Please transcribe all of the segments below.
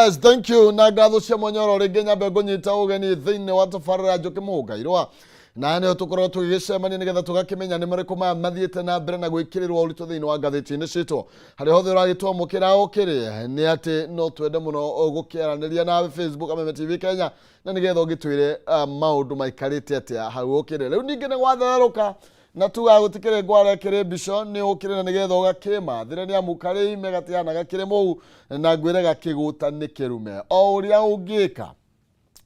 Yes, thank you. Na ngatho cia Monyoro ringi nyambe ngunyita ugeni thiini wa tabarĩra njuki mugairwa na nĩ tukorwo tugicemania nigetha tugakimenya nĩ marĩkũ maya mathiĩte na mbere na gwĩkĩrĩrwo ũritũ thĩinĩ wa ngathĩti-inĩ citũ harĩ hothe ũragĩtwamũkĩra ũkĩrĩ nĩ atĩ no twende mũno gũkĩaranĩria nawe Facebook Kameme TV Kenya na nigetha ũgĩtwĩre maũndũ maikarĩte atĩa hau ũkĩrĩ rĩu ningĩ nĩ gwatherũka na tuga gũtikĩrĩ ngwara kĩrĩ mbico nĩ ũkĩrĩ na nigetha ũgakĩmathĩre nĩ amu karĩ ime gatiana gakĩrĩ mũu na ngwĩre gakĩgũta nĩ kĩrume o ũrĩa ũngĩka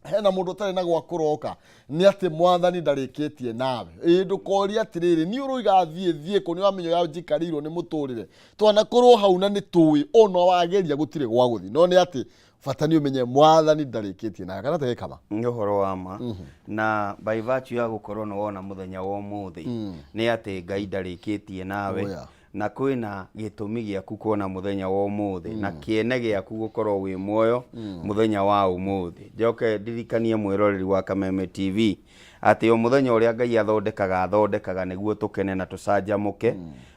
hena mũndũ ũtarĩ na gwa kũroka nĩ atĩ mwathani ndarĩkĩtie nawe ndũkoria atĩrĩrĩ nĩ ũrũiga thiĩ kũ nĩ wamenyo ya njikarĩirwo nĩ mũtũrĩre twanakorwo hau na nĩ tũĩ ona wageria gũtirĩ gwa gũthi no nĩ atĩ bata nĩ ũmenye mwathani ndarĩkĩtie nawe kana tege kama nĩ ũhoro wa ma na by virtue ya gũkorwo nĩ wona mũthenya wa ũmũthĩ nĩ atĩ Ngai ndarĩkĩtie nawe na kwĩna gĩtũmi gĩaku kuona mũthenya wa ũmũthĩ na kĩene gĩaku gũkorwo wĩ muoyo mũthenya wa ũmũthĩ njoke ndirikanie mwĩroreri wa Kameme TV atĩ o mũthenya ũrĩa Ngai athondekaga nĩguo tũkene na tũcanjamũke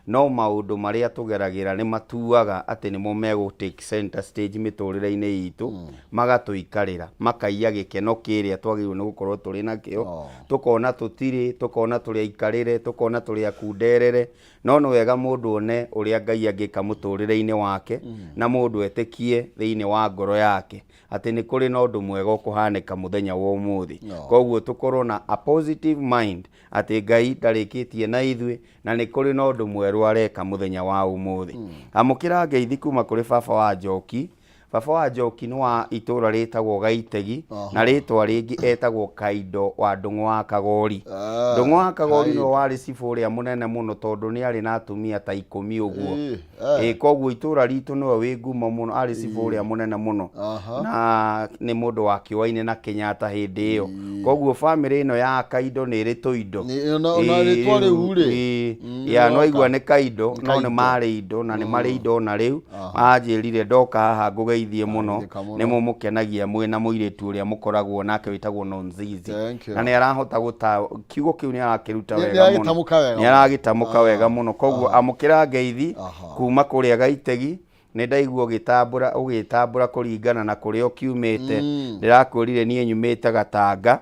no maũndũ marĩa tũgeragĩra nĩ matuaga atĩ nĩmo megũ take center stage mĩtũrĩre-inĩ itũ magatũikarĩra makaiya gĩkeno kĩrĩa twagĩrĩirwo nĩ gũkorwo tũrĩ nakĩo tũkona tũtirĩ tũkona tũrĩ aikarĩre tũkona tũrĩ akunderere no nĩ wega mũndũ one ũrĩa Ngai angĩka mũtũrĩre-inĩ wake na mũndũ etĩkie thĩinĩ wa ngoro yake atĩ nĩ kũrĩ na ũndũ mwega ũkũhanĩka mũthenya wa ũmũthĩ koguo tũkorwo na a positive mind atĩ Ngai ndarĩkĩtie na ithuĩ na nĩ kũrĩ na ũndũ mwerũ areka mũthenya wa ũmũthĩ amũkĩra ngeithi kuma kũrĩ baba wa Njoki baba wa Njoki nĩ wa itũra rĩtagwo Gaitegi na rĩtwa rĩngĩ etagwo Kaindo wa Ndung'u wa Kagori Ndung'u wa Kagori no warĩ cibũ ũrĩa mũnene mũno tondũ nĩ arĩ na atumia ta 10 ũguo koguo itũra ritũ nĩwe wĩ ngumo mũno arĩ cibũ ũrĩa mũnene mũno na nĩ mũndũ wa kĩoaine na Kenyatta hĩndĩ ĩyo koguo bamĩrĩ ĩno ya Kaindo nĩ ĩrĩ tũindo na rĩtwa rĩu rĩ ya no igua nĩ Kaindo no nĩ marĩ indo na nĩ marĩ indo na rĩu anjĩrire ndoka haha ngũgeithie mũno nĩ mũmũkenagia mwĩna mũirĩtu ũrĩa mũkoragwo nake wĩtagwo Nonzizi na nĩ arahota kiugo kĩu nĩ arakĩruta wega mũno nĩ aragĩtamũka wega mũno koguo amũkĩra ngeithi kuma kũrĩa Gaitegi nĩ ndaigua ũgĩtambũra kũringana na kũrĩa ũkiumĩte ndĩrakwĩrire niĩ nyumĩte Gatanga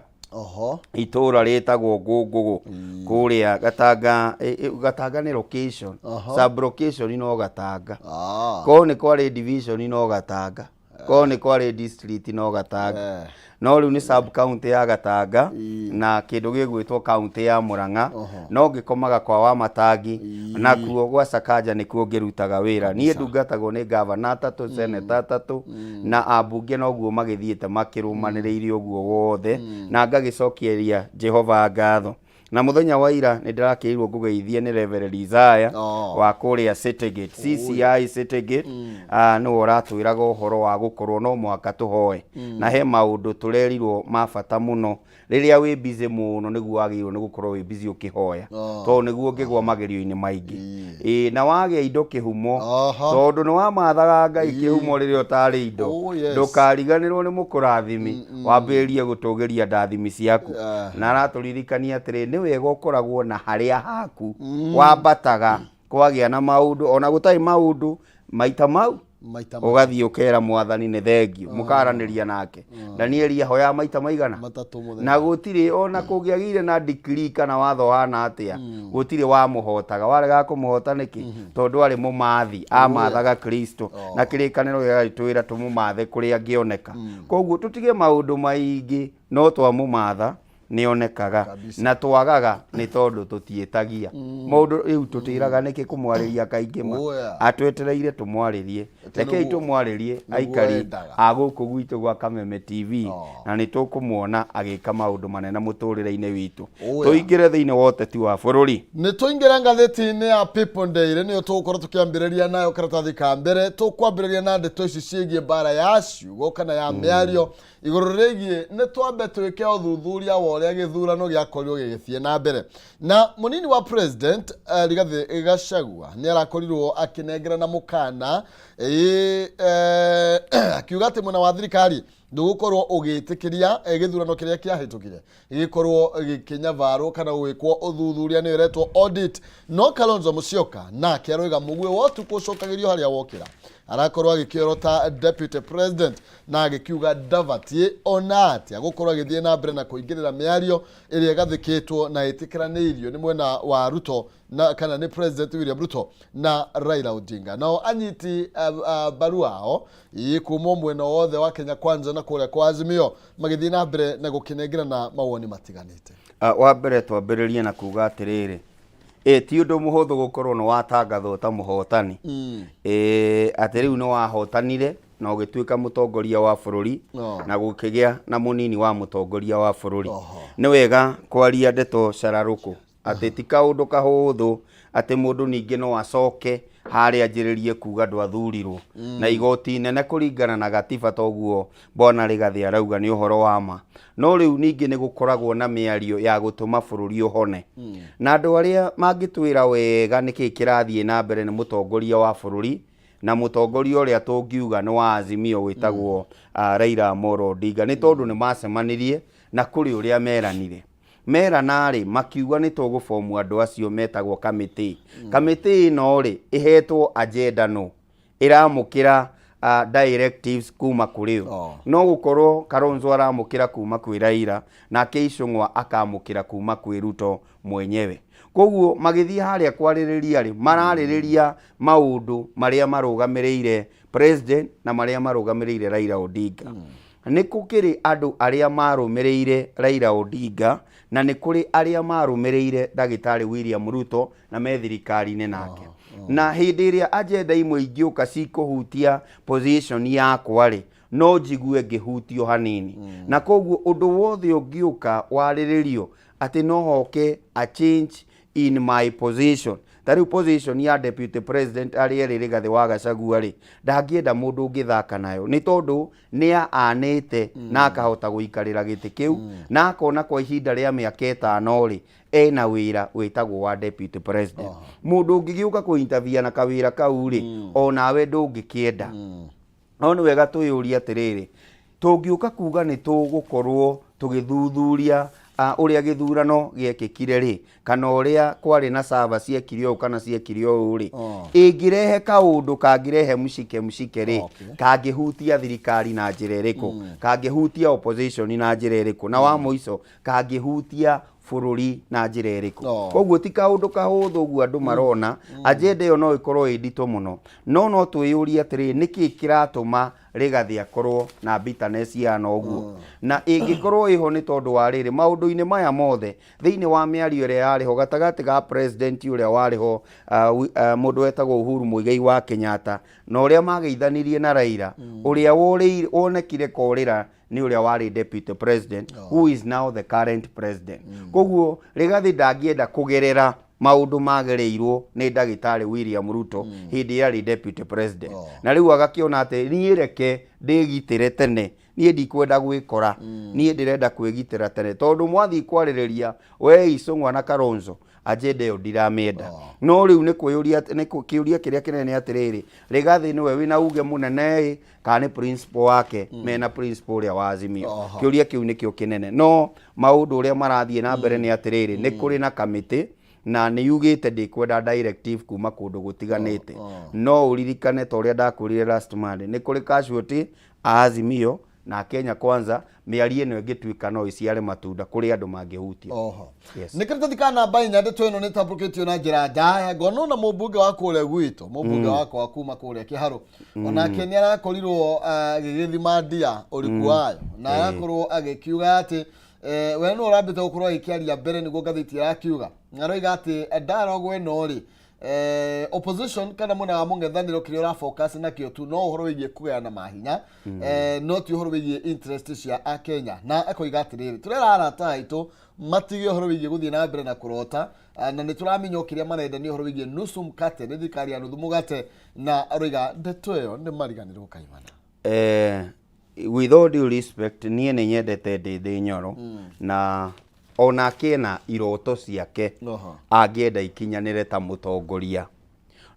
itũra rĩtagwo Ngũngũgũ kũrĩa Gatanga nĩ location sub location no Gatanga ko nĩ kwarĩ division no Gatanga ko nĩ kwarĩ district no Gatanga no rĩu nĩ sub county ya Gatanga na kĩndũ gĩgwĩtwo county ya Murang'a no ngĩkomaga kwa Wamatangi nakuo gwa Sakanja nĩkuo ngĩrutaga wĩra niĩ ndungatagwo nĩ governor 3 senator 3 na ambunge noguo magĩthiĩte makĩrũmanĩrĩire ũguo wothe na ngagĩcokieria Jehova ngatho na mũthenya wa ira nĩ ndĩrakĩirwo ngũgeithie nĩ Reverend Isaiah wa kũrĩa Citygate CCI Citygate nĩwe ũratwĩraga ũhoro wa gũkorwo no mwaka tũhoe na he maũndũ tũrerirwo ma bata mũno rĩrĩa wĩ busy mũno nĩguo wagĩrĩirwo nĩ gũkorwo wĩ busy ũkĩhoya tondũ nĩguo ngĩgwa magerio-inĩ maingĩ na wagĩa indo kĩhumo tondũ nĩ wamathaga Ngai kĩhumo rĩrĩa ũtarĩ indo ndũkariganĩrwo nĩ mũkũrathimi wambĩrĩrie gũtũgĩria ndathimi ciaku na aratũririkania atĩrĩ nĩ wega ũkoragwo na harĩa haku wambataga kwagĩa na maũndũ ona gũtarĩ maũndũ maita mau ũgathiĩ ũkera mwathani nĩ thengio mũkaranĩria nake Danieli ahoya maita maigana na gũtirĩ ona kũngĩagĩire na degree kana watho hana atĩa gũtirĩ wamũhotaga warega kũmũhota nĩkĩ tondũ arĩ mũmathi amathaga Kristo na kĩrĩkanĩro gĩgatwĩra tũmũmathe kũrĩa angĩoneka koguo tũtige maũndũ maingĩ no twamũmatha nĩonekaga na twagaga nĩ tondũ tũtiĩtagia mũndũ rĩu tũtĩraga nĩkĩ kũmwarĩria kaingĩ ma atwetereire tũmwarĩrie rekei tũmwarĩrie aikari agũkũ gwitũ gwa Kameme TV na nĩ tũkũmuona agĩka maũndũ manene mũtũrĩre-inĩ witũ tũingĩre thĩinĩ wa ũteti wa bũrũri nĩ tũingĩre ngathĩti-inĩ ya People Daily nĩyo tũgũkorwo tũkĩambĩrĩria nayo karatathi ka mbere tũkwambĩrĩria na ndeto ici ciĩgiĩ mbara ya ciugo kana ya mĩario igũrũ rĩgiĩ nĩ twambe twĩke ũthuthuria wa ũrĩa gĩthurano gĩakorirwo gĩgĩthiĩ na mbere na mũnini wa president Rigathĩ Gachagua nĩ arakorirwo akĩnengerana mũkana akiuga atĩ mwena wa thirikari ndugukorwo ugitikiria githurano kiria kiahitukire gikorwo gikinyavarwo kana gwikwo uthuthuria ni iretwo audit. No Kalonzo Musyoka nake aroiga mugwe wotu kucokagirio haria wokira arakorwo agikioro ta deputy president na agikiuga ndavatie ona atia gukorwo agithie na mbere na kuingirira miario iria gathikitwo na itikiranirio ni mwena wa Ruto na kana ni president William Ruto na Raila Odinga. Nao anyiti barua ao ikuma mwena wothe wa Kenya Kwanza na kuria kwa Azimio magithie na mbere na gukinengirana mawoni matiganite. Wa mbere twambiririe na kuga atiriri ti undu muhuthu gukorwo no watangathwo ta muhotani ati riu no wahotanire na ugituika mutongoria wa bururi na gukigia na munini wa mutongoria wa bururi. Ni wega kwaria ndeto cararuku ati ti kaundu kahuthu ati mundu ningi no acoke haria njiririe kuga ndwathurirwo na igoti nene kuringana na gatiba toguo bona Rigathi arauga ni uhoro wa ma. No riu ningi ni gukoragwo na miario ya gutuma bururi uhone na andu aria mangitwira wega niki kirathie na mbere ni mutongoria wa bururi na mutongoria uria tungiuga ni wa Azimio witagwo Raila Amolo Odinga ni tondu ni macemanirie na kuri uria meranire meranari makiuga ni tugufomu andu acio metagwo committee. Committee no ri ihetwo agenda no iramukira directives kuma kuri no gukorwo Kalonzo aramukira kuma kwi Raila na Keicung'wa akamukira kuma kwi Ruto mwenyewe. Koguo magithia haria kwaririria ri maraririria maundu maria marugamireire president na maria marugamireire Raila Odinga. Ni kukiri andu aria marumireire Raila Odinga na ni kuri aria marumireire Dagitari William Ruto na methirikari-ini nake. Na hindi iria agenda imwe ingiuka cikuhutia position yakwa ri no njigue ngihutio hanini na koguo undu wothe ungiuka wariririo ati no hoke a change in my position. Tari position ya deputy president ari Rigathi wa Gachagua ri ndangienda mundu ngithaka nayo ni tondu ni aanite na akahota guikarira giti kiu na akona kwa ihinda ria miaka 5 ri ena wira witagwo wa deputy president. Mundu ungigiuka kuinterview na kawira kau ri onawe ndungikienda. No ni wega tuyuria atiriri tungiuka kuga ni tugukorwo tugithuthuria uria githurano giekikire ri kana uria kwari na sava ciekirio kana ciekirio ri ingirehe kaundu kangirehe mushike ri kangihutia thirikari na njira iriku kangihutia opposition na njira iriku na wa muico kangihutia bururi na njira iriku. Koguo ti kaundu kahuthu guo andu marona agenda iyo no ikorwo indito muno no twiyuria atiri niki kiratuma Rigathi akorwo na bitterness ya noguo na ingikorwo iho ni tondu wa riri maundu-ini maya mothe thiini wa miario ria yariho gatagati ga president uria wariho mundu wetagwo Uhuru Muigai wa Kenyatta na uria mageithanirie na Raila uria wonekire korira ni uria wari deputy president who is now the current president. Koguo Rigathi ndangienda kugerera maundu magereirwo ni Dagitari William Ruto hindi yari deputy president na riu agakiona ati ni reke ndigitire tene nie ndikwenda gwikora nie ndirenda kwigitira tene tondu mwathi kwaririria we Icung'wa na Kalonzo agenda yo ndiramenda. No riu ni kwiyuria ni kiuria kiria kinene atiriri Rigathi niwe wina uge munene kana principal wake mena principal ya wa Azimio. Kiuria kiu nikio kinene no maundu uria marathie na mbere ni atiriri ni kuri na committee na ni yugite ndikwenda directive kuma kundu gutiganite no uririkane ta uria ndakurire last Monday ni kuri casualty Azimio na Kenya Kwanza miarie no ingituika no iciare matunda kuri andu mangihutio. Nikirita thikana bainya ndeto ino nitambukitio na njira njaya ngono na mubunge wa kule gwito mubunge wako wa kuma kule Kiharu onake ni arakorirwo gigithima ndia uriku wayo na arakorwo agikiuga ati we no urambite gukorwo ikiaria mbere niguo ngathiti yakiuga aroiga ati dialogue ino ri opposition kana muna wa mung'ethaniro kirio ra focus na kio tu no uhoro wigie kugana mahinya no ti uhoro wigie interest cia a Kenya na akoiga atiriri turera arata aitu matige uhoro wigie guthie na mbere na kurota na ni turamenyo kiria marenda ni uhoro wigie nusu mkate ni thikari ya nuthu mugate na aroiga ndeto iyo ni mariganiro kaimana. With all due respect nie ni nyendete ndi nyoro na ona kena iroto ciake angienda ikinyanire ta mutongoria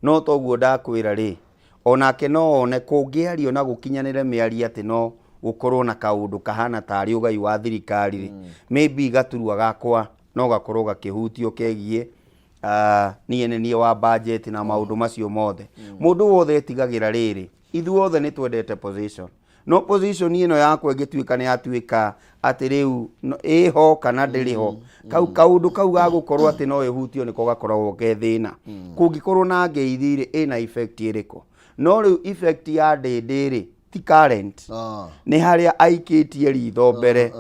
no toguo ndakwira ri ona ke no one kungiario na gukinyanire miaria ati no gukorwo na kaundu kahana tari ugai wa thirikari ri maybe gaturua gakwa no gakorwo gakihutio kegie nie wa budget na maundu macio mothe mundu wothe etigagira riri ithuothe ni twendete position no position ino yakwa ingituika ni atuika ati riu iho kana ndiriho kaundu kau gagukorwo ati no ihutio niko gakoragwo gethina kungikorwo na ngeithi ri ina effect iriko no riu effect ya ndindiri ti current ni haria aikitie ritho mbere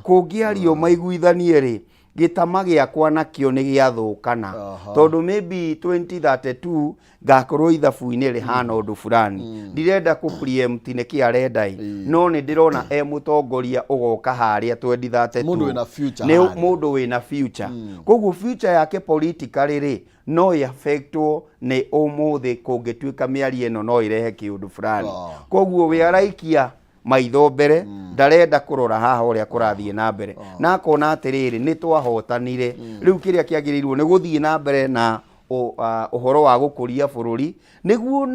kungiario maiguithanie ri gitama giakwa nakio ni giathukana tondu maybe 2032 gakorwo ithabu-ini rihana undu fulani ndirenda ku preempt ni ki arenda no ni ndirona mutongoria ugoka haria 2032 mundu wina future ni mundu wina future koguo future yake politically ri no affectwo ni umuthi kungituika miari eno no irehe kiundu fulani koguo we araikia maitho mbere ndarenda kurora haha uria kurathie na mbere na akona atiriri ni twahotanire riu kiria kiagirirwo ni guthie na mbere na uhoro wa gukuria bururi niguo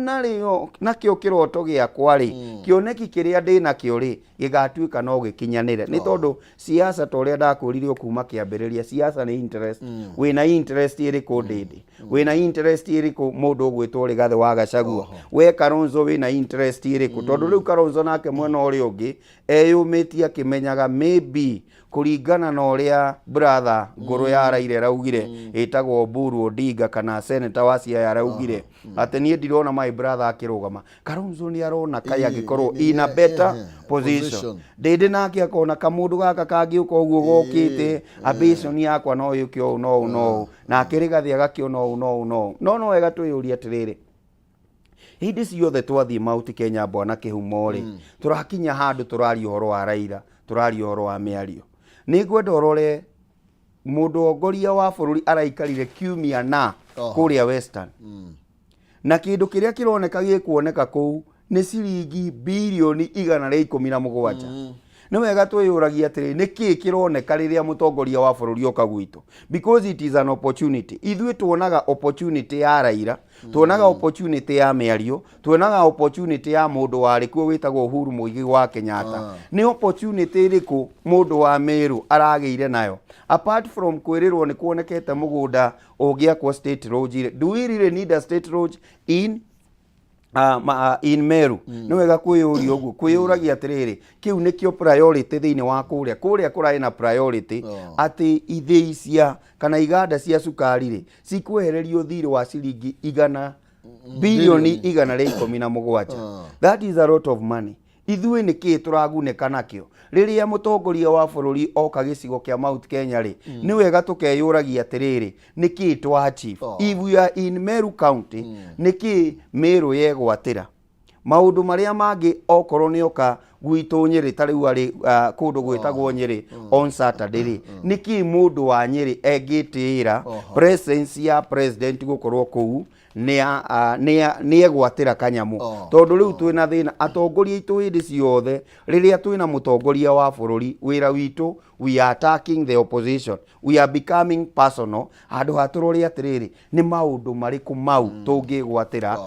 nakio kiroto giakwa ri kioneki kiria ndina kio ri gigatuika no gikinyanire ni tondu siasa toria ndakurire kuma kiambiriria siasa ni interest wina interest iri ku ndindi wina interest iri ku mundu gwitwo Rigathi wa Gachagua we Kalonzo wina interest iri ku tondu riu Kalonzo nake mwena uri ungi eyumitie akimenyaga maybe kuringana na uria brother nguru ya Raila raugire itagwo Oburu Odinga kana senator wa Siaya raugire ati nie ndirona my brother akirugama Kalonzo ni arona kai agikorwo in a better position ndindi nake akona kamundu gaka kangiuka uguo gokite ambition yakwa no yukio no na akirigathi agakio no wega twiyuria atiriri hindi ciothe twathie Mount Kenya bwana kihumo ri turakinya handu turari uhoro wa Raila turari uhoro wa miario ni gwenda urore mundu ongoria wa bururi araikarire kiumia na kuria Western na kindu kiria kironeka gikuoneka kuu ni ciringi bilioni 117 no wega twiyuragia atiri niki kironeka riria mutongoria wa bururi oka gwitu because it is an opportunity ithui tuonaga opportunity ya Raila tuonaga opportunity ya miario tuonaga opportunity ya mundu wari kuo witagwo Uhuru Muigi wa Kenyatta ni opportunity iriku mundu wa Meru arageire nayo apart from kwirirwo ni kuonekete mugunda ugiakwo state road do we really need a state road in Meru no wega kwiyuria uguo kwiyuragia atiriri kiu nikio priority thiini wa kuria kurai na priority ati ithii cia kana iganda cia sukari ri cikwehererio thiri wa ciringi bilioni 117 that is a lot of money ithui niki turaguneka nakio riria mutongoria wa bururi oka gicigo kia Mount Kenya ri ni wega tukeyuragia atiriri niki twa achieve if we are in Meru County niki Meru yegwatira maundu maria mangi okorwo ni oka gwitu Nyeri tariu ari kundu gwitagwo Nyeri on Saturday ri niki mundu wa Nyeri egitira presence ya president gukorwo kuu ni egwatira kanyamu tondu riu twina thina atongoria itu hindi ciothe riria twina mutongoria wa bururi wira witu we are attacking the opposition we are becoming personal handu haturori atiriri ni maundu mariku mau tungigwatira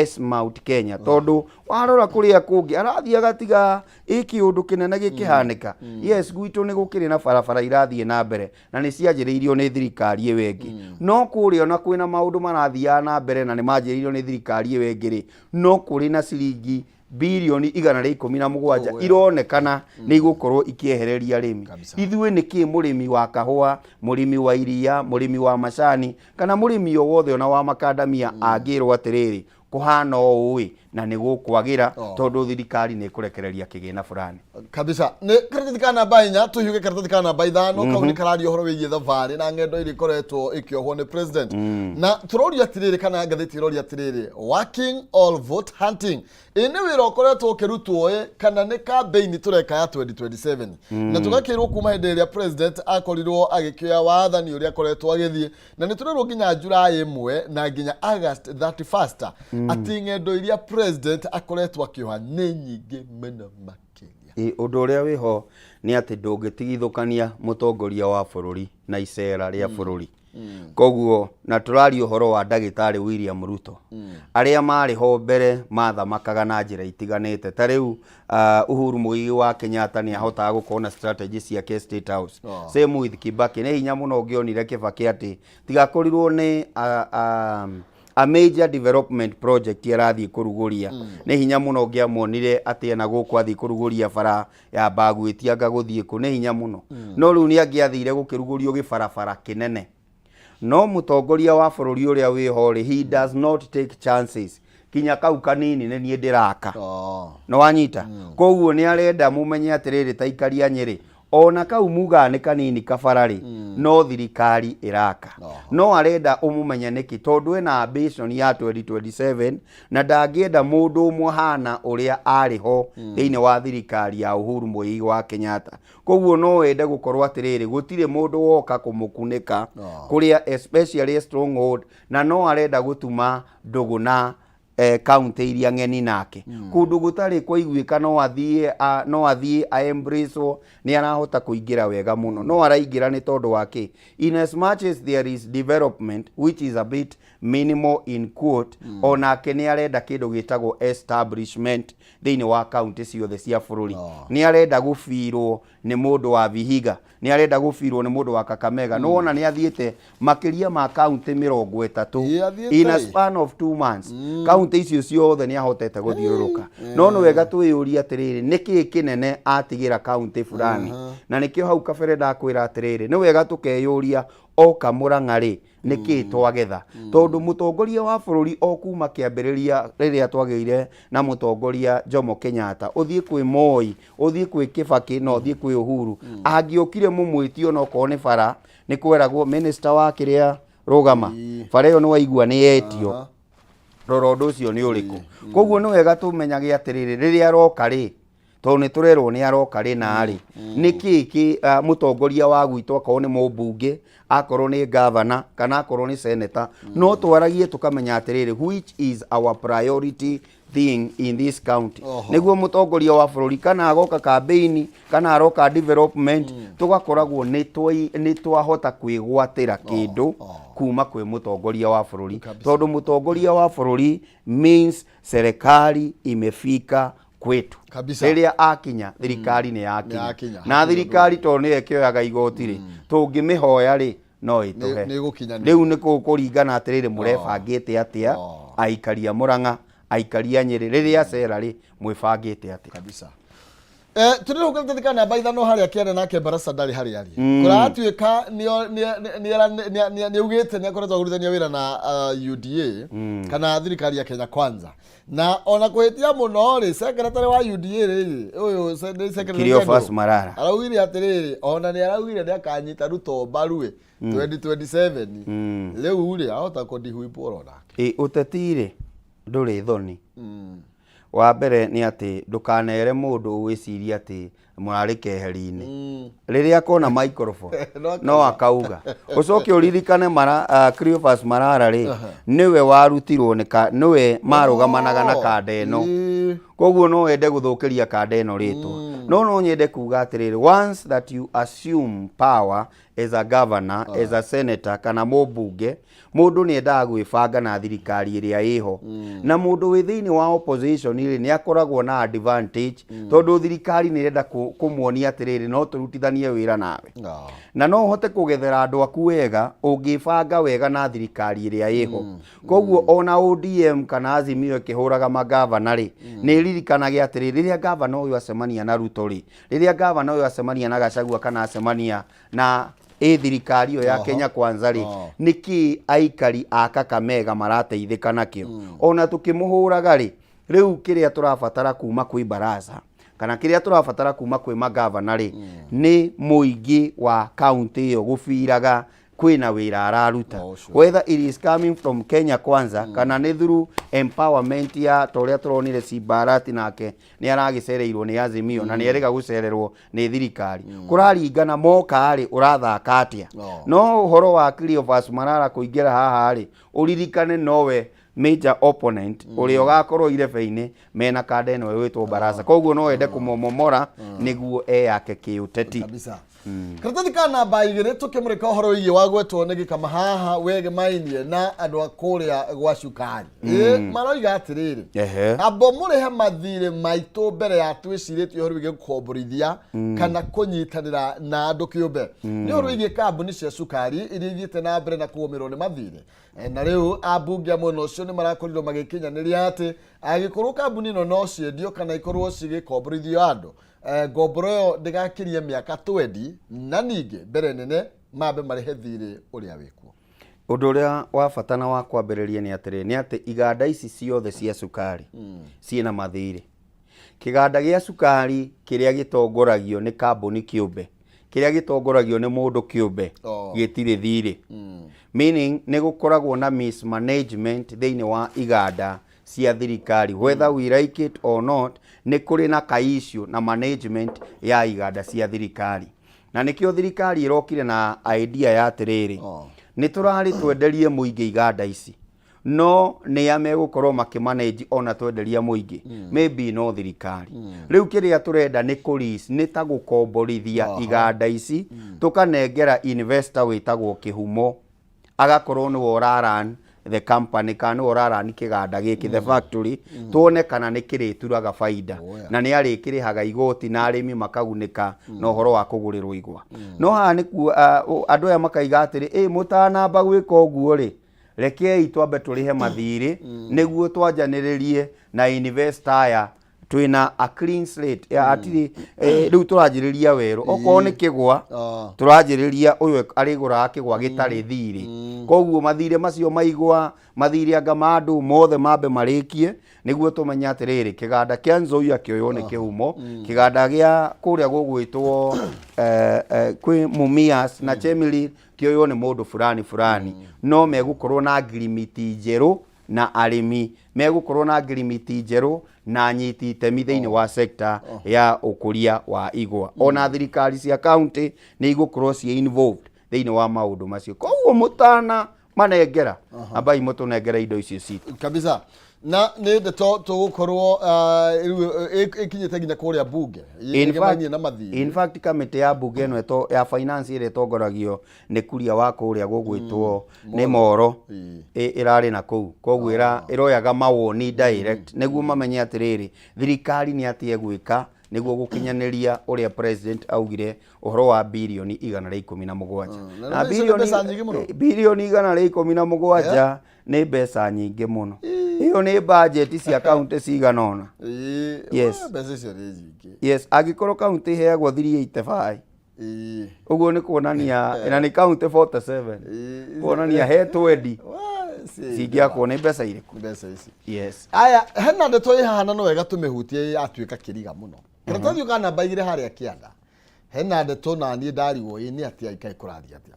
as Mount Kenya tondu warora kuria kungi arathia gatiga iki undu kinene gikihanika yes gwitu ni gukiri na barabara irathie na mbere na ni cianjiriirio ni thirikari wengi no kuria na kwina maundu marathia na mbere na ni manjiriirio ni thirikari wengi ri no kuri na ciringi bilioni 117 ironekana ni igukorwo ikiehereria arimi ithui niki murimi wa kahua murimi wa iria murimi wa macani kana murimi o wothe ona wa makadamia angirwo atiriri kuhana oui na ni gukwagira tondu thirikari ni kurekereria kigina fulani kabisa ni karatathi kana bainya tuhiuge karatathi kana baithano kauni karari ohoro wigie thavari na ngendo iri koretwo ikiohwo ni president na turori atiriri kana ngatheti irori atiriri working all vote hunting ini wira okoretwo kirutwo kana ni campaign tureka ya 2027 na tugakirwo kuma hindi iria president akorirwo agikioya wathani uria akoretwo agithie na ni turerwo nginya July 1 na nginya August 31 ati ngendo iria president akoretwo akioha ni nyingi mena makiria undu uria wiho ni ati ndungitigithukania mutongoria wa bururi na icera ria bururi koguo na turari uhoro wa ndagitari William Ruto aria mari ho mbere mathamakaga na njira itiganite ta riu Uhuru Muigai wa Kenyatta ni ahotaga gukona strategy cia State House same with Kibaki ni hinya muno ngionire Kibaki ati tigakorirwo ni a major development project irathii kuruguria ni hinya muno ngiamonire ati na guku athii kuruguria bara ya Mbagwitianga guthii ku ni hinya muno no riu ni angiathire gukirugurio gibarabara kinene no mutongoria wa bururi uria wihori he does not take chances kinya kau kanini ni nie ndiraka no wanyita koguo ni arenda mumenye atiriri taikaria Nyeri ona kau muga ni kanini kabarari no thirikari iraka no arenda umumenye niki tondu ena ambition ya 2027 na ndangienda mundu muhana uria ariho thiini wa thirikari ya Uhuru Muigai wa Kenyatta koguo no wende gukorwo atiriri gutire mundu woka kumukunika kuria especially stronghold na no arenda gutuma nduguna county iria ngeni nake kundu gutari kwa igwika no athie a embrace ni arahota kuingira wega muno no araingira ni tondu wake in as much as there is development which is a bit minimal in quote onake ni arenda kindu gitagwo establishment thiini wa county ciothe cia bururi ni arenda gufirwo ni mundu wa Vihiga ni arenda gufirwo ni mundu wa Kakamega no wona ni athiete makiria ma county 30 in a span of 2 months county icio ciothe ni ahotete guthiururuka no no wega twiyuria atiriri niki kinene atigira county fulani na nikio hau kabere ndakwira atiriri ni wega tukeyuria oka Murang'ari niki twagetha tondu mutongoria wa bururi okuma kiambiriria riria twageire na mutongoria Jomo Kenyatta uthie kwi Moi uthie kwi Kibaki no uthie kwi Uhuru angiokire mumwitio no kone bara ni kweragwo minister wa kiria rugama bara iyo ni waigua ni etio rorondo ucio ni uriku koguo ni wega tumenyage atiriri riria roka ri tondu ni turerwo ni aroka ri na ri niki mutongoria wa gwitu akorwo ni mumbunge akorwo ni governor kana akorwo ni senator no twaragie tukamenya atiriri which is our priority thing in this county niguo mutongoria wa bururi kana agoka campaign kana aroka development tugakoragwo ni twahota kwigwatira kindu kuma kwi mutongoria wa bururi tondu mutongoria wa bururi means serikali imefika kwetu riria akinya thirikari ni yakinya na thirikari to ni ekioyaga igoti ri tungimihoya ri no ituhe riu ni kuringana atiriri murebangite atia aikaria Murang'a aikaria Nyeri riria cera ri mwibangite atia kabisa turi rukatika namba ithano haria kiana nake Barasa ndari haria ari kuratuika ni ugite ni akoretwo agurithania wira na UDA kana thirikari ya Kenya Kwanza na ona kuhitia muno ri secretary wa UDA ri uyu secretary Cleophas Marara arawiri atiriri ona ni arawire ni akanyita Ruto mbarue 2027 riu ri ahota kundihuipwo nake utetire nduri thoni wa mbere ni ati ndukanere mundu wiciria ati murari keheri-ini riria kona microphone no akauga ucoke uririkane Cleophas Marara ri niwe warutirwo niwe marugamanaga na kanda ino koguo no wende guthukiria kanda ino ritwa no nyende kuga atiriri once that you assume power as a governor as a senator kana mumbunge mundu ni endaga gwibanga na thirikari iria iho na mundu wi thiini wa opposition ri ni akoragwo na advantage tondu thirikari ni irenda kumuonia atiriri no turutithanie wira nawe na no hote kugethera andu aku wega ungibanga wega na thirikari iria iho koguo ona ODM kana Azimio kihuraga magavana ri ni ririkanage atiriri riria gavana uyu acemania na Ruto ri riria gavana uyu acemania na Gachagua kana acemania na thirikari yo ya Kenya Kwanza ri niki aikari a Kakamega marateithika nakio ona tukimuhuraga ri riu kiria turabatara kuma kwi Barasa kana kiria turabatara kuma kwi magavana ri ni muingi wa county yo gufiraga kwina wira araruta whether it is coming from Kenya Kwanza kana ni through empowerment ya toria turonire Cibarati nake ni aragicereirwo ni Azimio na ni erega gucererwo ni thirikari kuraringana moka ari urathaka atia no uhoro wa Cleophas Marara kuingira haha ari uririkane nowe major opponent uria ugakorwo irebe-ini mena kanda eno witwo Barasa koguo no ende kumomora niguo yake kiuteti kabisa. Karatathi ka namba 2 tukimurika uhoro wigi wa gwetwo ni gikama haha wege mainie na andu akuria gwa cukari maroiga atiriri abo murehe mathire maitu mbere ya twiciritio uhoro wigi gukomborithia kana kunyitanira na andu kiumbe ni uhoro wigi kambuni cia cukari iria ithiite na mbere na kuumirwo ni mathire na riu abunge amwe ucio ni marakorirwo magikinyaniria ati agikorwo kambuni no no ciendio kana ikorwo cigikomborithio andu ngomboro yo ndigakirie miaka 20 na ningi mbere nene mabe marehe thire uria wikwo. Undu uria wa fatana wa kwambiriria ni ati iganda ici ciothe cia cukari ciina mathire. Kiganda gia cukari kiria gitongoragio ni kambuni kiumbe kiria gitongoragio ni mundu kiumbe gitire thire, meaning ni gukoragwo na mismanagement thiini wa iganda cia thirikari, whether we like it or not, ni kuri na ka issue na management ya iganda cia thirikari. Na nikio thirikari irokire na idea ya atiriri ni turari twenderie muingi iganda ici, no ni amegukorwo makimanage ona twenderia muingi maybe no thirikari. Riu kiria turenda ni kulis ni ta gukomborithia iganda ici tukanengera investor witagwo Kihumo agakorwo ni woraran the company kana woraran kiganda giki the factory tuone kana ni kirituraga faida na ni arikirihaga igoti na arimi makagunika no horo wa kugurirwo igwa. No ha ni andu aya makaiga atiri mutanamba gwika uguo ri rekei twambe turihe mathiri niguo twanjaniririe na investor aya twina a clean slate ya atiri riu turajiriria weru okorwo ni kigwa turajiriria uyu arigura kigwa gitari thiri koguo mathire macio maigwa mathire anga mandu mothe mambe marikie niguo tumenya atiriri kiganda kia Nzoia kioyo ni Kihumo kiganda gia kuria gugwitwo kwi Mumias na Chemili kioyo ni mundu fulani no megukorwo na agreement njeru na arimi megukorwo na agreement njeru na nyiti itemi thiini wa sector ya ukuria wa igwa ona thirikari cia county ni igukorwo cie involved thiini wa maundu macio koguo mutana manengera abai mutunengera indo icio citu kabisa. Na ni ndeto tugukorwo ikinyite nginya kuria bunge in fact committee ya bunge eno eto ya finance ire tongoragio ni kuria wa kuria gugwitwo ni Moro irari na kuu koguo iroyaga mawoni direct niguo mamenye atiriri thirikari ni atie gwika niguo gukinyaniria uria president augire uhoro wa bilioni 117 na bilioni 117 ni pesa nyingi muno. Iyo ni budget cia county ciganona. Yes agikorwo county heagwo 385 uguo ni kuonania ina ni county 47 kuonania he 20 sigia kuona mbeca iriku mbeca ici. Yes aya hena ndeto ihana no wega tumihutie atuika kiriga muno karatathi uka namba 2 haria kianda hena ndeto na ni ndariwo ni atia ikai kurathia atia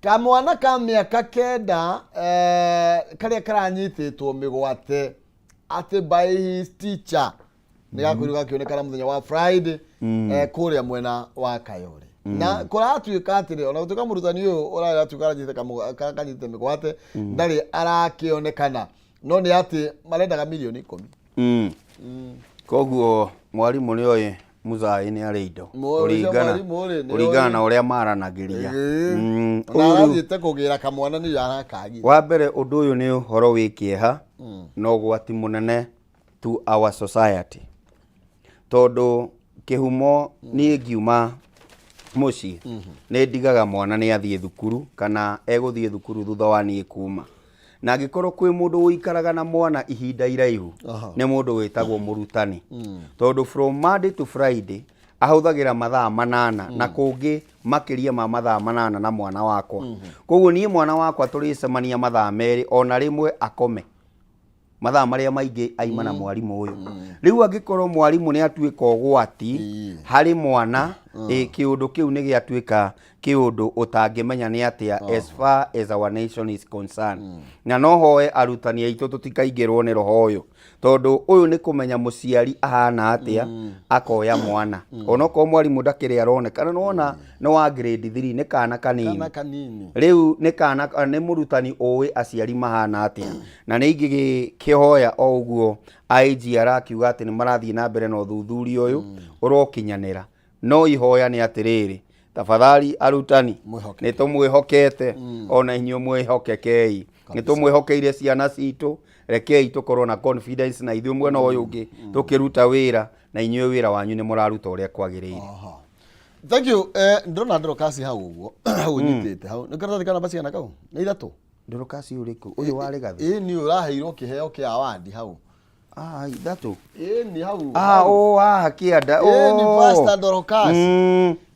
kamwana ka miaka 9 karia karanyititwo migwate ati by his teacher nigakuruga kionekana muthenya wa Friday kuria mwena wa Kayore na kuratuika atiri ona gutuka murutani uyu uratuika aranyite kanyite migwate ndari arakionekana no ni ati marendaga milioni 10 koguo mwalimu ni oye muzai ni ari indo uringana na uria maranagiria na athite kugira kamwana ni arakagi. Wa mbere undu uyu ni horo wikieha no gwati munene to our society tondu Kihumo ni ngiuma muci ni ndigaga mwana ni athie thukuru kana eguthie thukuru thutha wa ni kuma na angikorwo kwi mundu uikaraga na mwana ihinda iraihu ni mundu witagwo murutani tondu from Monday to Friday ahuthagira mathaa 8 na kungi makiria ma mathaa 8 na mwana wakwa koguo nie mwana wakwa turicemania mathaa 2 ona rimwe akome mathaa maria maingi aima na mwalimu uyu riu angikorwo mwalimu ni atuika ugwati hari mwana kiundu kiu ni giatuika kiundu utangimenya ni atia as far as our nation is concerned. Na no hoe arutani aitu tutikaingirwo ni roho uyu tondu uyu ni kumenya muciari ahana atia akoya mwana onoko mwarimu ndakiri aronekana nona no wa grade 3 ni kana kanini riu ni kana ni murutani owe aciari mahana atia na ni ingi kihoya o uguo IG arakiuga ati ni marathie na mbere no thuthuria uyu urokinyanira no ihoya ni atiriri tafadhali arutani ni tumwihokete ona inyo mwihokekei ni tumwihokeire ciana citu rekei tukorwo na confidence na ithuĩ mwena ũyũ ũngĩ tukiruta wĩra na inyuĩ wĩra wanyu nĩ mũraruta ũrĩa kwagĩrĩire. Thank you. Ndona Dorcas hau ũguo hau nyitĩte hau nĩ karatathi kana baciana kau nĩ ithatũ. Dorcas ũrĩkũ ũyũ warĩ gathĩ? Nĩ ũraheirwo kĩheo kĩa award hau. Ithatũ. Nĩ hau. Kĩanda. Nĩ Pastor Dorcas.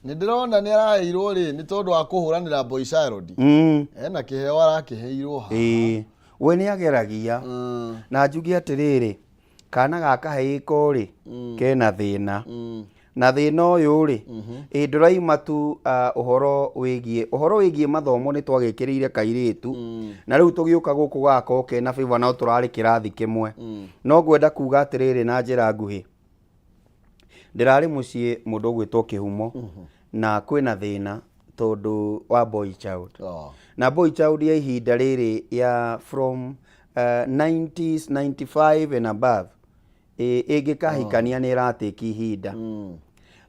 Nĩ ndĩrona nĩ araheirwo rĩ nĩ tondũ wa kũhũranĩra Boy Child. Na kĩheo arakĩheirwo haha. We nĩ ageragia na njugi atiriri kana gaka heiko ri kena thina na thina uyu ri nduraima tu uhoro wigie mathomo ni twagikirire kairitu na riu tugiuka guku gako kena favor na turari kirathi kimwe no gwenda kuga atiriri na njira nguhi ndirari mucii mundu gwitwo Kihumo na kwina thina tondu wa Boy Child. Na Boy Child ya ihinda riri ya from 90s 95 and above igikahikania ni ratiki ihinda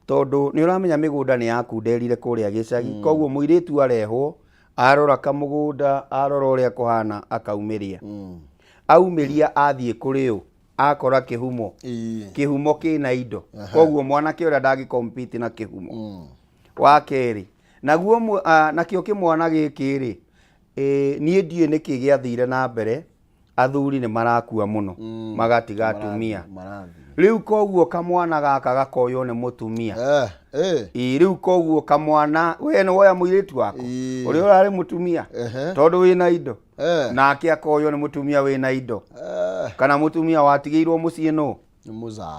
tondu ni uramenya migunda ni yakunderire kuria gicagi koguo muiritu arehwo arora kamugunda arora uria kuhana akaumiria aumiria athie kuri u akora Kihumo kina indo koguo mwanake uria ndagi compete na Kihumo wa keri naguo nakio kimwana gikiri nie ndie niki giathire na mbere athuri ni marakua muno magatiga atumia riu koguo kamwana gaka gakoyo ni mutumia riu koguo kamwana we ni woya muiritu wako uri urari mutumia tondu wina indo nake akoyo ni mutumia wina indo kana mutumia watigeirwo mucii no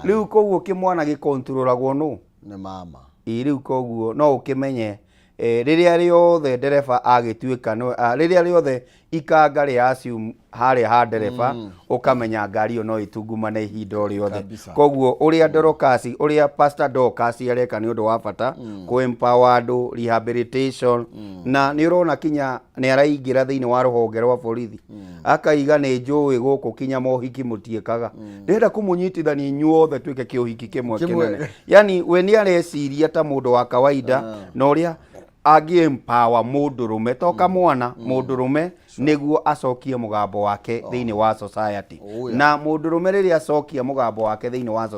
riu koguo kimwana gikontrolagwo no ni mama riu koguo no ukimenye riria riothe ndereba agituika no riria riothe ikanga ri assume haria ha ndereba ukamenya ngari yo no itungumane ihinda riothe koguo uria Dorcas uria Pastor Dorcas areka ni undu wa bata ku empower andu rehabilitation na ni urona kinya ni araingira thiini wa ruhonge rwa borithi akaiga ni njui guku kinya mohiki mutiekaga ndenda kumunyitithania inyuothe twike kiuhiki kimwe kinene yani we ni areciria ta mundu wa kawaida na uria agi empower mundurume toka mwana mundurume niguo acokie mugambo wake thiini wa society na mundurume riria acokia mugambo wake thiini wa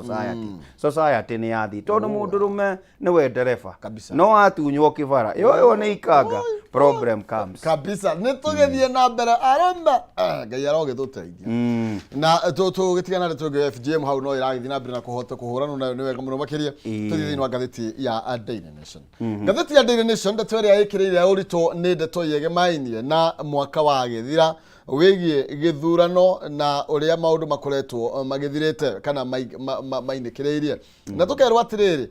society ni yathi tondu mundurume ni we ndereba no atunywo kibara yo ni ikanga problem comes kabisa ni tugethie na mbere aroma ngai arogithuteithia na tugitigana na tuge FGM hau no iragithie na mbere na kuhota kuhurana nayo ni wega muno makiria tuthi thiini wa gatheti ya Daily Nation gatheti ya Daily Nation ndeto ikirire urito ni ndeto yegemainie na mwaka wa githira wigie githurano na uria maundu makoretwo magithirite kana mainikiriirie na tukerwa atiriri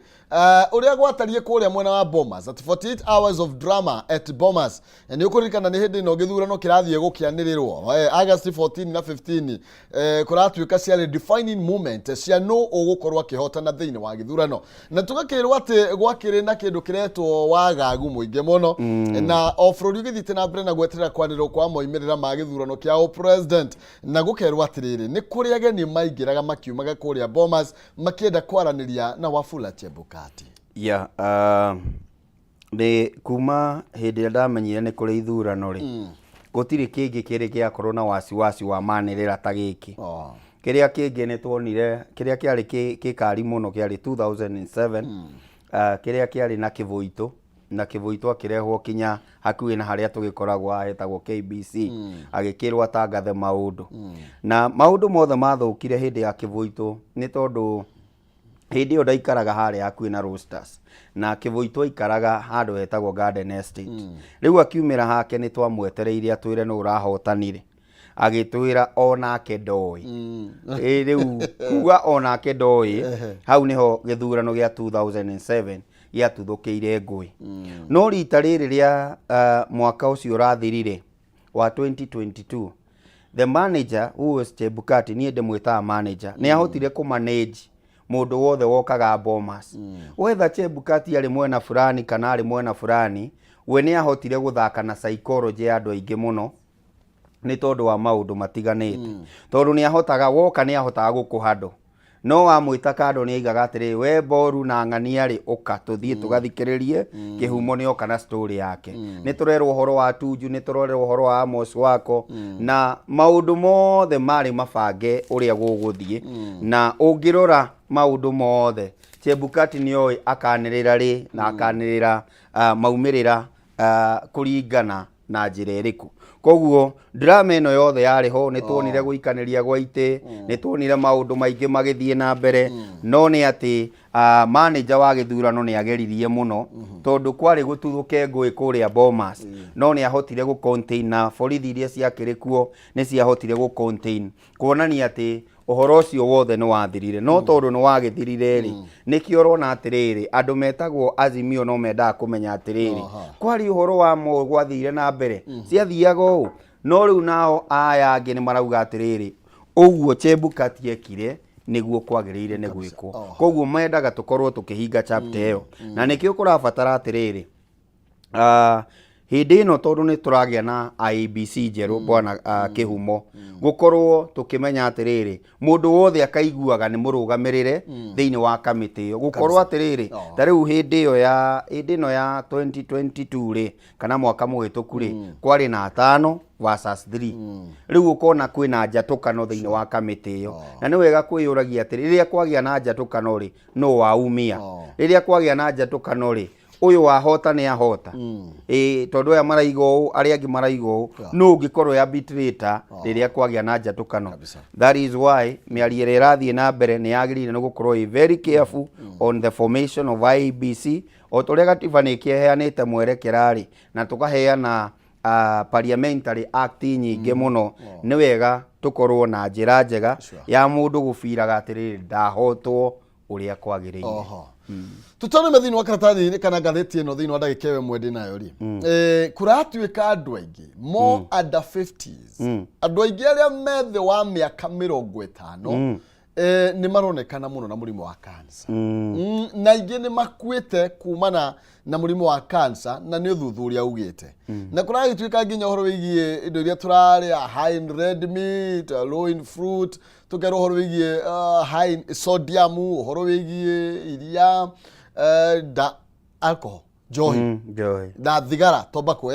uria gwatarie kuria mwena wa Bomas at 48 hours of drama at Bomas ni ukurikana ni hindi no githurano kirathie gukianirirwo August 14 na 15 kuratuika cia defining moment cia no ugukorwa kihotana thiini wa githurano na tugakirwa ati gwakiri na kindu kiretwo wagagu muingi muno na ofrodi ugithite na mbere na gweterera kwanirwo kwa moimirira ma githurano kia president na gukerwa atiriri ni kuri ageni maingiraga makiumaga kuria Bomas makienda kwaraniria na Wafula Chebukati ni kuma hindi ndamenyire ni kuri ithurano ri gutiri kingi kiri kia corona wasiwasi wa manirira ta giki kiria kingi ni twonire kiria kiari kikari muno kiari 2007 kiria kiari na kivuito akirehwo kinya hakuhi na haria tugikoragwo ahetagwo KBC agikirwa tangathe maundu na maundu mothe mathukire hindi ya kivuito ni tondu hindi yo ndaikaraga haria hakuhi na Roosters na kivuito ikaraga handu hetagwo Garden Estate riu akiumira hake ni twamwetereire atwire no urahotanire agitwira onake ndoi riu kuga onake ndoi hau niho githurano gia 2007 yatuthukiire ngui no rita riri ria mwaka ucio urathirire wa 2022 the manager who was Chebukati nie ndimwitaga manager ni ahotire ku manage mundu wothe wokaga Bomas whether Chebukati ari mwena fulani kana ari mwena fulani we ni ahotire guthaka na psychology ya andu aingi muno ni tondu wa maundu matiganite tondu ni ahotaga woka ni ahotaga gukuhando no amwita kando ni aigaga atiri we boru na ng'ania ri uka tuthie tugathikiririe kihumo ni oka na story yake ni turerwo uhoro wa Tuju ni turerwo uhoro wa Amos wako na maundu mothe mari mabange uria guguthie na ungirora maundu mothe Chebukati ni oi akanirira ri na akanirira maumirira kuringana na njira iriku koguo drama ino yothe yari ho ni tuonire guikaniria gwa ite ni tuonire maundu maingi magithie na mbere no ni ati manager wa githurano ni ageririe muno tondu kwari gututhuke ngui kuria Bomas no ni ahotire gu contain na borithi iria ciakirikuo ni ciahotire gu contain kuonania ati uhoro ucio wothe ni wathirire no tondu ni wagithirire ri nikio urona atiriri andu metagwo Azimio no mendaga kumenya atiriri kwari uhoro wa mo gwathire na mbere ciathiaga uu no riu nao aya angi ni marauga atiriri uguo Chebukati ekire niguo kwagiriire ni gwikwo koguo mendaga tukorwo tukihinga chapter iyo na nikio kurabatara atiriri hindi ino tondu ni turagia na IEBC njeru bwana kihumo gukorwo tukimenya atiriri mundu wothe akaiguaga ni murugamirire thiini wa kamiti iyo gukorwo atiriri tariu hindi ino ya 2022 ri kana mwaka muhituku ri kwari na 5 versus 3 riu ukona kwina njatukano thiini wa kamiti iyo na ni wega kwiyuragia atiri riria kwagia na njatukano ri no waumia riria kwagia na njatukano ri uyu wahota ni ahota tondu ya maraigo ari angi maraigo no ngikorwo ya arbitrator riria kwagia na njatukano that is why miariere irathie na mbere ni yagirire no gukorwo very careful on the formation of IEBC otoria gatiba ni kieheanite mwerekerari na tukaheana parliamentary act nyingi muno ni wega tukorwo na njira njega ya mundu gubiraga atiriri ndahotwo uria kwagiriire tutone mathini wa karatathi kana gatheti ino thini wa ndagika ewe mwende nayo ri kuratuika andu aingi more under 50s andu aingi aria methe wa miaka 50 ni maronekana muno na murimu wa cancer na ingi ni makuite kumana na murimu wa cancer na ni uthuthuria ugite na kuragituika nginya horo wigie indo iria turaria high in red meat low in fruit tukero horo wigie high in sodium horo wigie iria da alcohol joy da thigara tobacco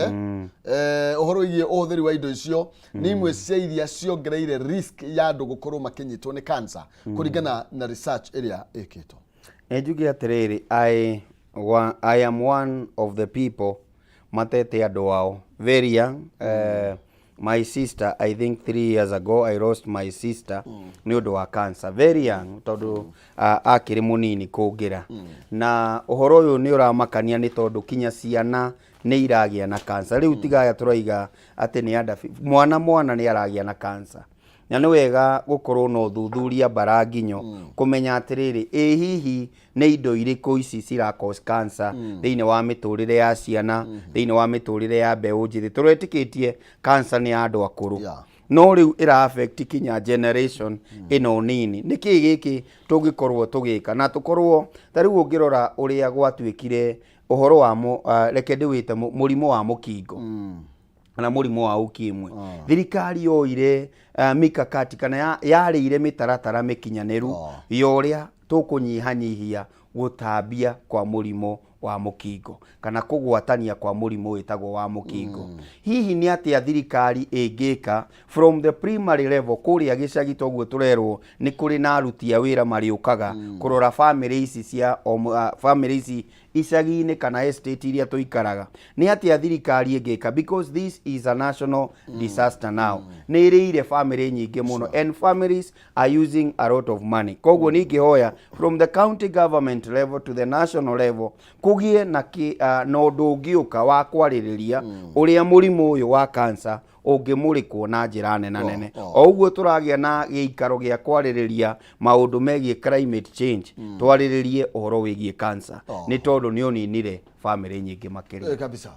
uhoro wigie uhuthiri wa indo icio ni imwe cia iria ciongereire risk ya andu gukorwo makinyitwo ni cancer kuringana na research iria ikitwo ejugi atiriri I am one of the people matete andu wao very young my sister I think 3 years ago I lost my sister ni undu wa cancer very young tondu akiri munini kungira na uhoro uyu ni uramakania ni tondu kinya ciana ni iragia na cancer riu tigaya turaiga ati ni ada mwana ni aragia na cancer na ni wega gukorwo no thuthuria baraginyo kumenya atiriri hihi ni indo iriku ici cira cause cancer thiini wa miturire ya ciana thiini wa miturire ya mbeu njiri turetikitie cancer ni andu akuru no riu ira affect kinya generation ino nini niki giki tungikorwo tugika na tukorwo tariu ungirora uria gwatuikire uhoro wa reke ndiwite murimo wa mukingo na murimu wa ukimwe thirikari yoire mikakati kana yarire mitaratara mikinyaniru yoria tukunyihanyihia gutambia kwa murimo wa mukingo kana kugwatania kwa murimu witagwo wa mukingo hihi ni atia thirikari ingika from the primary level kuria gicagi toguo turerwo ni kuri na aruti a wira mariukaga kurora family ici cia family ici icagi-ini kana estate iria tuikaraga ni atia thirikari ingika because this is a national disaster now ni iriire family nyingi muno and families are using a lot of money koguo ni ngihoya from the county government level to the national level kugie na no ndungiuka wa kwaririria uria murimu uyu wa cancer ũngĩmũrĩkwo na njĩra nene o ũguo tũragĩa na gĩikaro gĩa kwarĩrĩria maũndũ megiĩ climate change twarĩrĩrie ũhoro wĩgiĩ cancer nĩ tondũ nĩ ũninire family nyingĩ makĩria kabisa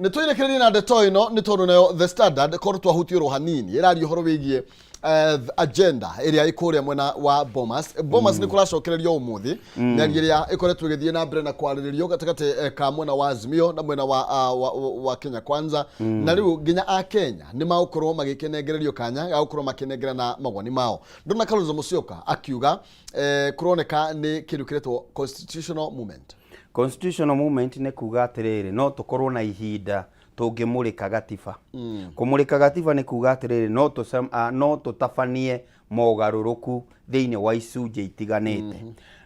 nĩ tũirekererie na ndeto ĩno nĩ tondũ nayo The Standard korwo twahutio hanini ĩraria ũhoro wĩgiĩ agenda ĩrĩa ĩkũrĩa mwena wa Bomas nĩ kũracokererio ũmũthĩ mĩario ĩrĩa ĩkoretwo ĩgĩthiĩ na mbere na kwarĩrĩrio gatagatĩ ka mwena wa Azimio na mwena wa Kenya Kwanza na rĩu nginya a Kenya nĩ magũkorwo magĩkenengererio kanya ga gũkorwo makĩnengerana mawoni mao Ndona Kalonzo Musyoka akiuga kũroneka nĩ kĩndũ kĩretwo constitutional movement. Constitutional movement nĩ kuga atĩrĩrĩ no tũkorwo na ihinda tũngĩmũrĩka gatiba kũmũrĩka gatiba nĩ kuga atĩrĩrĩ no tũtabanie mogarũrũku thĩinĩ wa icunjĩ itiganĩte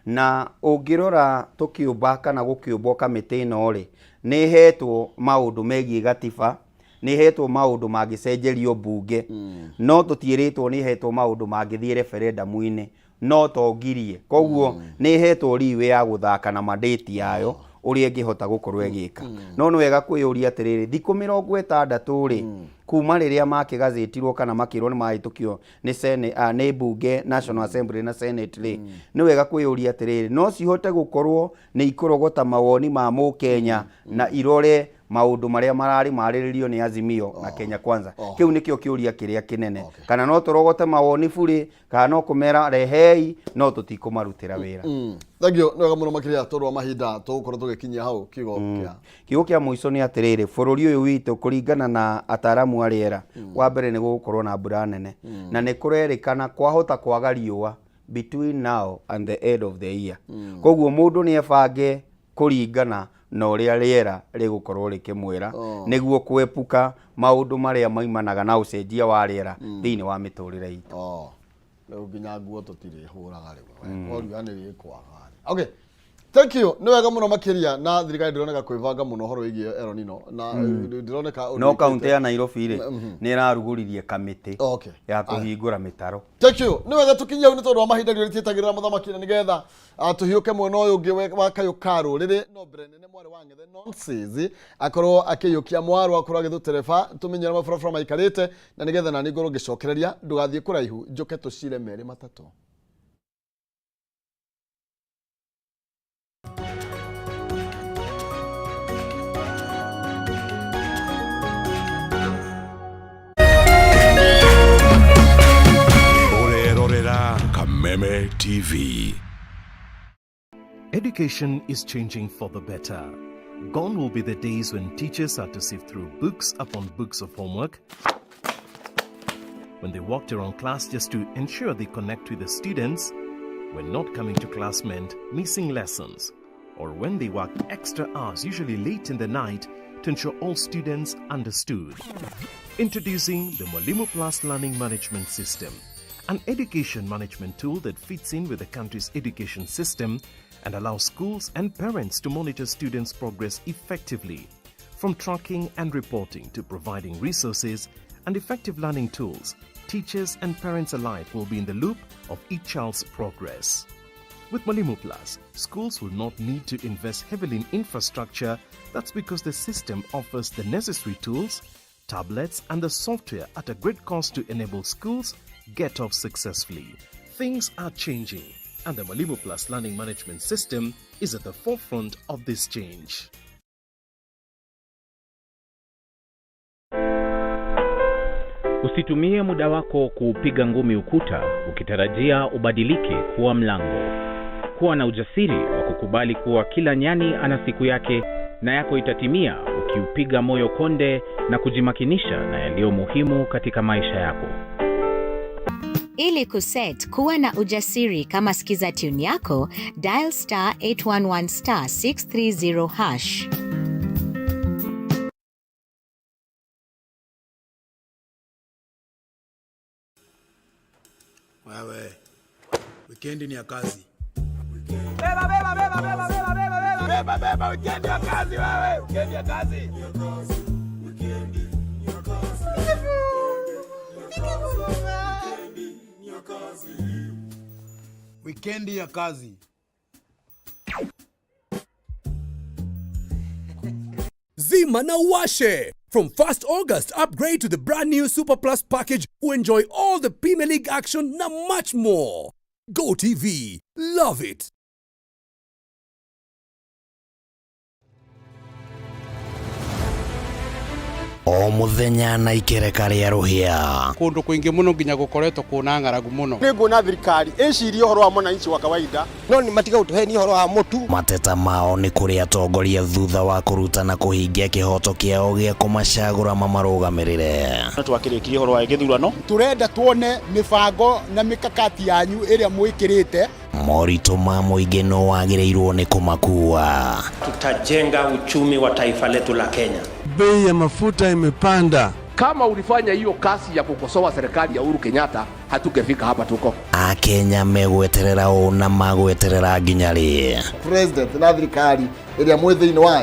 na ũngĩrora tũkĩũmba kana gũkĩũmbwo kamĩtĩ ĩno rĩ nĩ hetwo maũndũ megiĩ gatiba nĩ hetwo maũndũ mangĩcenjerio mbunge no tũtiĩrĩtwo nĩ hetwo maũndũ mangĩthiĩ referendum-inĩ no tongirie koguo nĩ hetwo riwe ya gũthaka na mandate yayo ũrĩa ĩngĩhota gũkorwo ĩgĩka no nĩ wega kwĩyũria atĩrĩrĩ thikũ 60 rĩ kuma rĩrĩa makĩgathĩtirwo kana makĩrwo nĩ mahĩtũkio nĩ bunge National Assembly na Senate rĩ nĩ wega kwĩyũria atĩrĩrĩ no cihote gũkorwo nĩ ikũrogota mawoni ma mũkenya na irore maũndũ marĩa mararĩ marĩrĩrio nĩ Azimio na Kenya Kwanza kĩu nĩkĩo kĩũria kĩrĩa kĩnene kana no tũrogote mawoni burĩ kana no kũmera rehei no tũtikũmarutĩra wĩra thagio nĩ wega mũno makĩria tondũ wa mahinda tũgũkorwo tũgĩkinyia hau kiugo kĩa mũico nĩ atĩrĩrĩ bũrũri ũyũ witũ kũringana na ataramu a rĩera wa mbere nĩ gũgũkorwo na mbura nene na nĩ kũrerĩkana kwahota kwaga riũa between now and the end of the year koguo mũndũ nĩ ebange kũringana na ũrĩa rĩera rĩgũkorwo rĩkĩmwĩra nĩguo kwepuka maũndũ marĩa maimanaga na ũcenjia wa rĩera thĩinĩ wa mĩtũrĩre itũ rĩu nginya nguo tũtirĩ hũraga rĩu origa nĩ rĩkwaga okay thank you nĩ wega mũno makĩria na thirikari ndĩroneka kwĩbanga mũno ũhoro wĩgiĩ Elnino na ndĩroneka no kaunti ya Nairobi rĩ nĩ ĩrarugũririe kamĩtĩ ya kũhingũra mĩtaro thank you nĩ wega tũkinyia hau nĩ tondũ wa mahinda rĩtĩtagĩrĩra mũthamaki na nĩgetha tũhiũke mwena ũyũ ũngĩ wa Kayũ Karũ rĩrĩ no nene mwarĩ wa Ng'ethe Nonsense akorwo akĩiyũkia mwaro akorwo agĩtũtereba tũmenyere mabarabara maikarĩte na nĩgetha nani ngorwo ngĩcokereria ndũgathiĩ kũraihu njoke tũcire merĩ matatũ. Kameme TV. Education is changing for the better. Gone will be the days when teachers had to sift through books upon books of homework, when they walked around class just to ensure they connect with the students, when not coming to class meant missing lessons, or when they worked extra hours, usually late in the night, to ensure all students understood. Introducing the Mwalimu Plus Learning Management System, an education management tool that fits in with the country's education system and allows schools and parents to monitor students' progress effectively. From tracking and reporting to providing resources and effective learning tools, teachers and parents alike will be in the loop of each child's progress. With Mwalimu Plus, schools will not need to invest heavily in infrastructure. That's because the system offers the necessary tools, tablets and the software at a great cost to enable schools get off successfully. Things are changing, and the Mwalimu Plus Learning Management System is at the forefront of this change. Usitumie muda wako kupiga ngumi ukuta ukitarajia ubadilike kuwa mlango. Kuwa na ujasiri wa kukubali kuwa kila nyani ana siku yake na yako itatimia ukiupiga moyo konde na kujimakinisha na yaliyo muhimu katika maisha yako. Ili kuset kuwa na ujasiri kama sikiza tune yako, dial *811 *630 hash. Wewe, weekend ni ya kazi. Beba, weekend ya kazi wewe, weekend ya kazi. Weekend ya kazi. Zima na washe. From 1st August, upgrade to the brand new Super Plus package to enjoy all the Premier League action and much more. Go TV. Love it. O muthenya na ikereka ria ruhia kundu kuingi muno nginya gukoretwo kuna ngaragu muno ni nguna thirikari icirie horo wa mwananchi wa kawaida no ni matiga utuheni horo wa mutu mateta mao ni kuri atongoria thutha wa kurutana kuhingia kihoto kiao gia kumacagura mamarugamirire twakirikirie horo wa githurano turenda tuone mibango na mikakati yanyu iria mwikirite morito ma muingi no wagireirwo ni kumakua. Tutajenga uchumi wa taifa letu la Kenya. Bei ya mafuta imepanda. Kama ulifanya hiyo kasi ya kukosoa serikali ya Uhuru Kenyatta, hatungefika hapa tuko. Akenya megweterera ona magweterera nginya ri president na thirikari iria mwithiini wayo